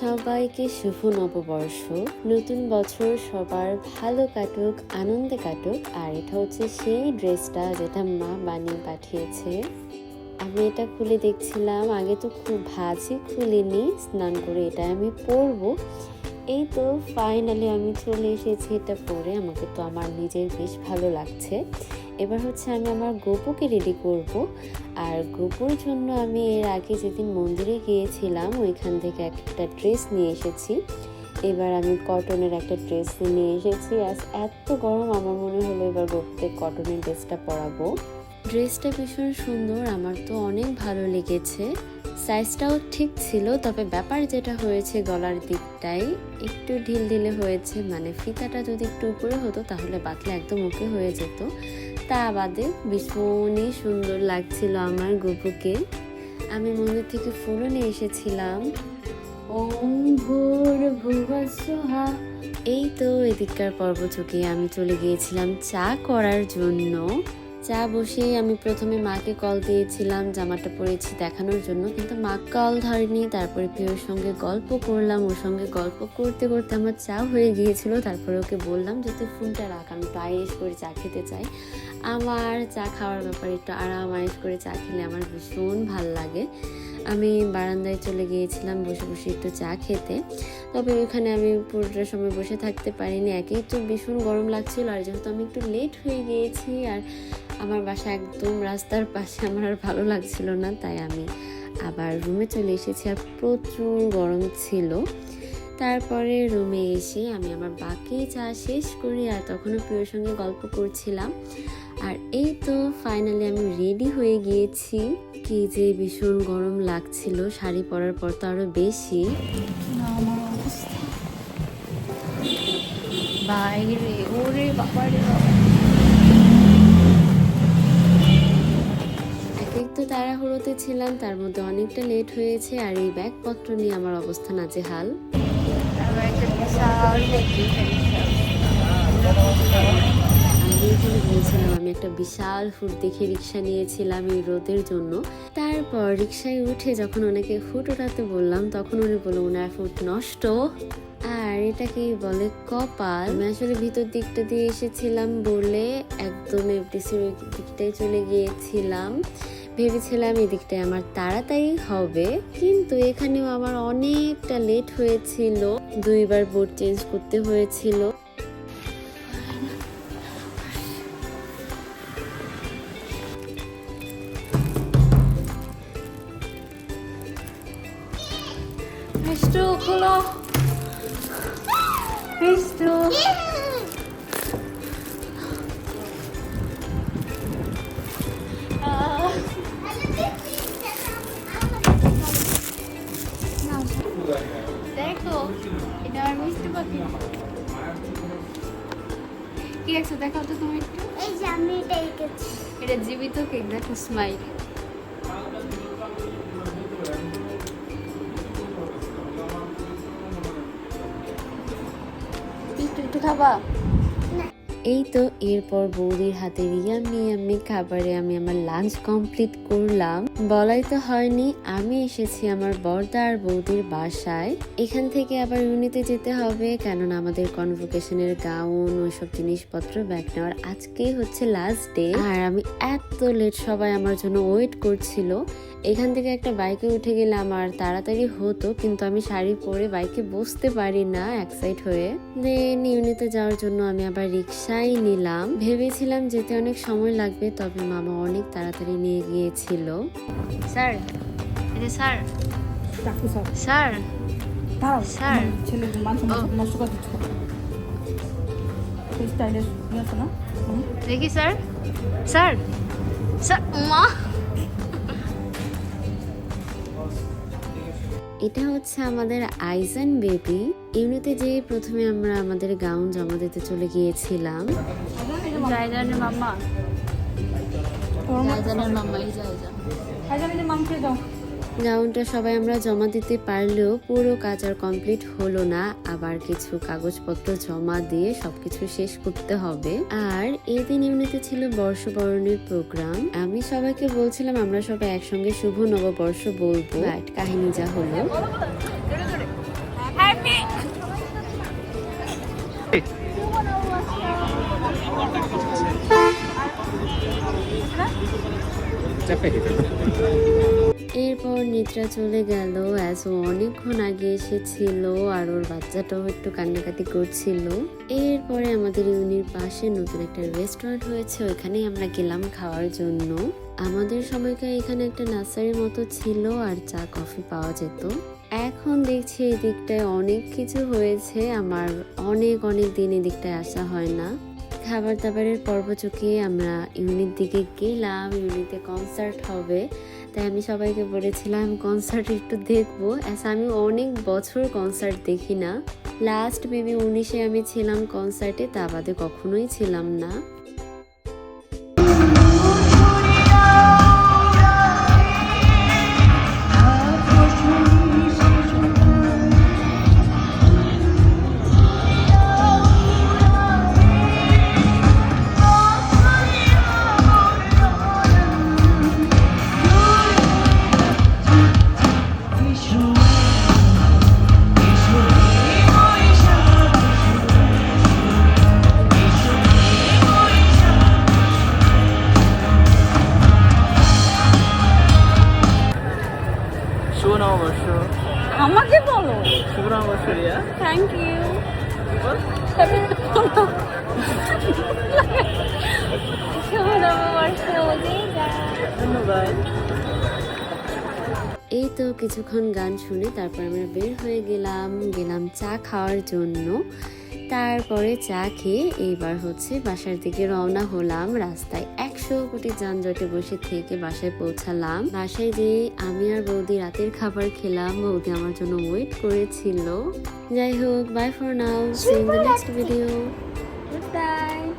সবাইকে শুভ নববর্ষ। নতুন বছর সবার ভালো কাটুক, আনন্দে কাটুক। আর এটা হচ্ছে সেই ড্রেসটা যেটা মা বানিয়ে পাঠিয়েছে। আমি এটা খুলে দেখছিলাম, আগে তো খুব ভাজি খুলিনি, স্নান করে এটা আমি পরবো। এই তো ফাইনালি আমি চলে এসেছি এটা পরে। আমাকে তো আমার নিজের বেশ ভালো লাগছে। এবার হচ্ছে আমি আমার গোপুকে রেডি করব। আর গোপুর জন্য আমি এর আগে যেদিন মন্দিরে গিয়েছিলাম ওইখান থেকে একটা ড্রেস নিয়ে এসেছি। এবার আমি কটনের একটা ড্রেস নিয়ে এসেছি। আজ এত গরম, আমার মনে হলো এবার গোপুকে কটনের ড্রেসটা পরাবো। ড্রেসটা ভীষণ সুন্দর, আমার তো অনেক ভালো লেগেছে। সাইজটাও ঠিক ছিল, তবে ব্যাপার যেটা হয়েছে গলার দিকটাই একটু ঢিলঢিলে হয়েছে। মানে ফিতাটা যদি একটু উপরে হতো তাহলে বাতলে একদম ওকে হয়ে যেত। তা বাদে ভীষণই সুন্দর লাগছিল আমার গোপুকে। আমি মন্দির থেকে ফুলও নিয়ে এসেছিলাম। ওম ভূর্ভুবঃ স্বাহা। এই তো এদিককার পর্ব চুকিয়ে আমি চলে গিয়েছিলাম চা করার জন্য। চা বসেই আমি প্রথমে মাকে কল দিয়েছিলাম জামাটা পরেছি দেখানোর জন্য, কিন্তু মা কল ধরেনি। তারপরে প্রিয়র সঙ্গে গল্প করলাম, ওর সঙ্গে গল্প করতে করতে আমার চা হয়ে গিয়েছিল। তারপরে ওকে বললাম যে তুই ফোনটা রাখ, আমি একটু আয়েস করে চা খেতে চাই। আমার চা খাওয়ার ব্যাপারে একটু আরাম আয়েস করে চা খেলে আমার ভীষণ ভাল লাগে। আমি বারান্দায় চলে গিয়েছিলাম বসে বসে একটু চা খেতে। তবে ওইখানে আমি পুরোটা সময় বসে থাকতে পারিনি, একেই তো ভীষণ গরম লাগছিল। আর যেহেতু আমি একটু লেট হয়ে গিয়েছি আর আমার বাসা একদম রাস্তার পাশে, আমার আর ভালো লাগছিল না, তাই আমি আবার রুমে চলে এসেছি। আর প্রচুর গরম ছিল। তারপরে রুমে এসে আমি আমার বাকি চা শেষ করি আর তখনও প্রিয়র সঙ্গে গল্প করছিলাম। আর এই তো ফাইনালি আমি রেডি হয়ে গিয়েছি। কি যে ভীষণ গরম লাগছিল, শাড়ি পরার পর তো আরো বেশি। বাইরে ওরে বাবারে তো তাড়াহুড়োতে ছিলাম, তার মধ্যে অনেকটা লেট হয়েছে। আর এই ব্যাগপত্র নিয়ে আমার অবস্থা নাজেহাল। বলছিলাম আমি একটা বিশাল ফুট দেখে রিক্সা নিয়েছিলাম এই রোদের জন্য। তারপর রিক্সায় উঠে যখন ওনাকে ফুট ওঠাতে বললাম তখন উনি বললো ওনার ফুট নষ্ট। আর এটাকে বলে কপাল। আমি আসলে ভিতর দিকটা দিয়ে এসেছিলাম বলে একদম এফডিসির ওই দিকটাই চলে গিয়েছিলাম। ভেবেছিলাম এই দিকটায় আমার তাড়াতাড়ি হবে, কিন্তু এখানেও আমার অনেকটা লেট হয়েছিল। দুইবার বোর্ড চেঞ্জ করতে হয়েছিল। খোলো দেখো, এটা আর মিষ্টি পাখি কি আছে দেখাও তো তুমি একটু। এই যে আমি এটা জীবিত কেক, দেখো স্মাইল। একটু খাবা? এই তো এরপর বৌদির হাতে ইয়াম্মি খাবারে আমি আমার লাঞ্চ কমপ্লিট করলাম। বলাই তো হয়নি, আমি এসেছি আমার বর্দা আর বৌদির বাসায়। এখান থেকে আবার ইউনিতে যেতে হবে, কেননা আমাদের কনভোকেশনের গাউন ওইসব জিনিসপত্র ব্যাগ নেওয়ার আজকেই হচ্ছে লাস্ট ডে। আর আমি এত লেট, সবাই আমার জন্য ওয়েট করছিল। এখান থেকে একটা বাইকে উঠে গেলে আমার তাড়াতাড়ি হতো, কিন্তু আমি শাড়ি পরে বাইকে বসতে পারি না এক সাইড হয়ে। দেন ইউনিতে যাওয়ার জন্য আমি আবার রিক্সাই নিলাম। ভেবেছিলাম যেতে অনেক সময় লাগবে, তবে মামা অনেক তাড়াতাড়ি নিয়ে গিয়েছিল। স্যার, স্যার স্যার স্যার ছেলে নষ্ট করে দেখি স্যার স্যার স্যার মা। এটা হচ্ছে আমাদের আইজান বেবি। ইউনিতে যে প্রথমে আমরা আমাদের গাউন জমা দিতে চলে গিয়েছিলাম। আইজানের মাম্মা, আইজানের মাম্মা, এই যে আইজানের মাম্মা দাও। গাউনটা সবাই আমরা জমা দিতে পারলেও পুরো কাজ আর কমপ্লিট হলো না। আবার কিছু কাগজপত্র জমা দিয়ে সবকিছু শেষ করতে হবে। আর এই দিন ইউনিতে ছিল বর্ষবরণের প্রোগ্রাম। আমি সবাইকে বলছিলাম আমরা সবাই একসঙ্গে শুভ নববর্ষ বলবো, বাট কাহিনী যা হলো। চাপে দিতে এরপর নিদ্রা চলে গেল, অ্যাজ ও অনেকক্ষণ আগে এসেছিল আর ওর বাচ্চাটাও একটু কান্নাকাটি করছিল। এরপরে আমাদের ইউনির পাশে নতুন একটা রেস্টুরেন্ট হয়েছে, ওইখানেই আমরা গেলাম খাওয়ার জন্য। আমাদের সময়কার এখানে একটা নার্সারির মতো ছিল আর চা কফি পাওয়া যেত। এখন দেখছি এই দিকটায় অনেক কিছু হয়েছে, আমার অনেক অনেক দিন এই দিকটায় আসা হয় না। খাবার দাবারের পর্ব চুকিয়ে আমরা ইউনির দিকে গেলাম, ইউনিতে কনসার্ট হবে, তাই আমি সবাইকে বলেছিলাম কনসার্ট একটু দেখবো। আমি অনেক বছর কনসার্ট দেখি না, লাস্ট মেবি 19-এ আমি ছিলাম কনসার্টে, তা বাদে কখনোই ছিলাম না। শুভ নববর্ষ। আমাকে বলো। শুভ নববর্ষ রিয়া। Thank you. শুভ নববর্ষ। ধন্যবাদ। এই তো কিছুক্ষণ গান শুনে তারপর আমরা বের হয়ে গেলাম চা খাওয়ার জন্য। তারপরে চা খেয়ে এইবার হচ্ছে বাসার দিকে রওনা হলাম। রাস্তায় 100 কোটি যানজটে বসে থেকে বাসায় পৌঁছালাম। বাসায় যেয়ে আমি আর বৌদি রাতের খাবার খেলাম, বৌদি আমার জন্য ওয়েট করেছিল। যাই হোক, bye for now, see in the next video. Good night.